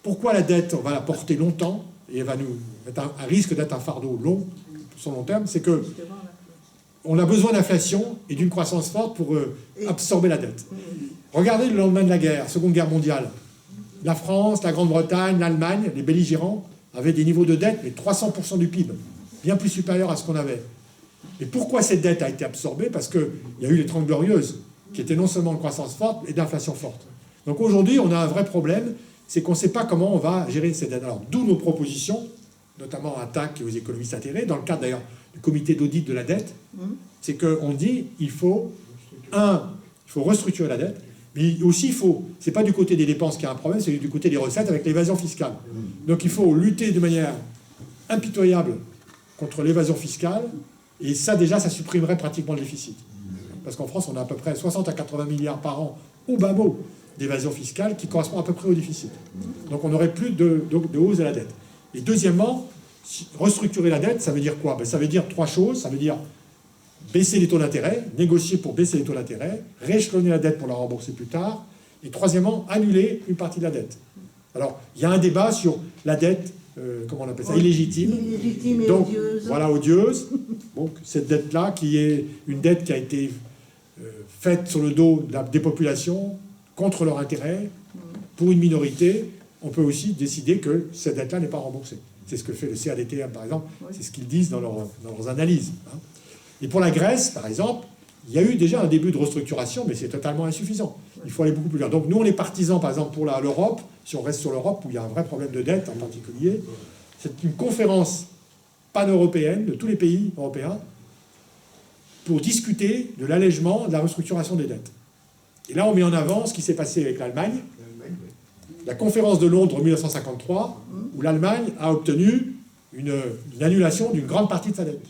Pourquoi la dette, on va la porter longtemps, et elle va nous mettre un risque d'être un fardeau long, sur long terme, c'est que on a besoin d'inflation et d'une croissance forte pour absorber la dette. Regardez le lendemain de la guerre, Seconde Guerre mondiale. La France, la Grande-Bretagne, l'Allemagne, les belligérants avaient des niveaux de dette, mais 300% du PIB, bien plus supérieurs à ce qu'on avait. Et pourquoi cette dette a été absorbée? Parce qu'il y a eu les 30 Glorieuses, qui étaient non seulement de croissance forte, mais d'inflation forte. Donc aujourd'hui, on a un vrai problème, c'est qu'on ne sait pas comment on va gérer cette dette. Alors, d'où nos propositions, notamment à TAC et aux économistes atterrés, dans le cadre d'ailleurs du comité d'audit de la dette, c'est qu'on dit il faut restructurer la dette, mais aussi c'est pas du côté des dépenses qu'il y a un problème, c'est du côté des recettes avec l'évasion fiscale. Donc il faut lutter de manière impitoyable contre l'évasion fiscale, et ça déjà, ça supprimerait pratiquement le déficit. Parce qu'en France, on a à peu près 60 à 80 milliards par an, au bas mot, d'évasion fiscale qui correspond à peu près au déficit. Donc on n'aurait plus de hausse de la dette. Et deuxièmement, restructurer la dette, ça veut dire quoi? Ça veut dire trois choses. Ça veut dire baisser les taux d'intérêt, négocier pour baisser les taux d'intérêt, rééchelonner la dette pour la rembourser plus tard, et troisièmement, annuler une partie de la dette. Alors, il y a un débat sur la dette, comment on appelle ça, illégitime. Illégitime et donc, odieuse. Voilà, odieuse. Donc, cette dette-là, qui est une dette qui a été faite sur le dos des populations, contre leur intérêt, pour une minorité, on peut aussi décider que cette dette-là n'est pas remboursée. C'est ce que fait le CADTM, par exemple. C'est ce qu'ils disent dans leurs analyses. Et pour la Grèce, par exemple, il y a eu déjà un début de restructuration, mais c'est totalement insuffisant. Il faut aller beaucoup plus loin. Donc nous, on est partisans, par exemple, pour l'Europe, si on reste sur l'Europe, où il y a un vrai problème de dette en particulier. C'est une conférence pan-européenne de tous les pays européens pour discuter de l'allègement de la restructuration des dettes. Et là, on met en avant ce qui s'est passé avec l'Allemagne. La conférence de Londres en 1953, où l'Allemagne a obtenu une annulation d'une grande partie de sa dette.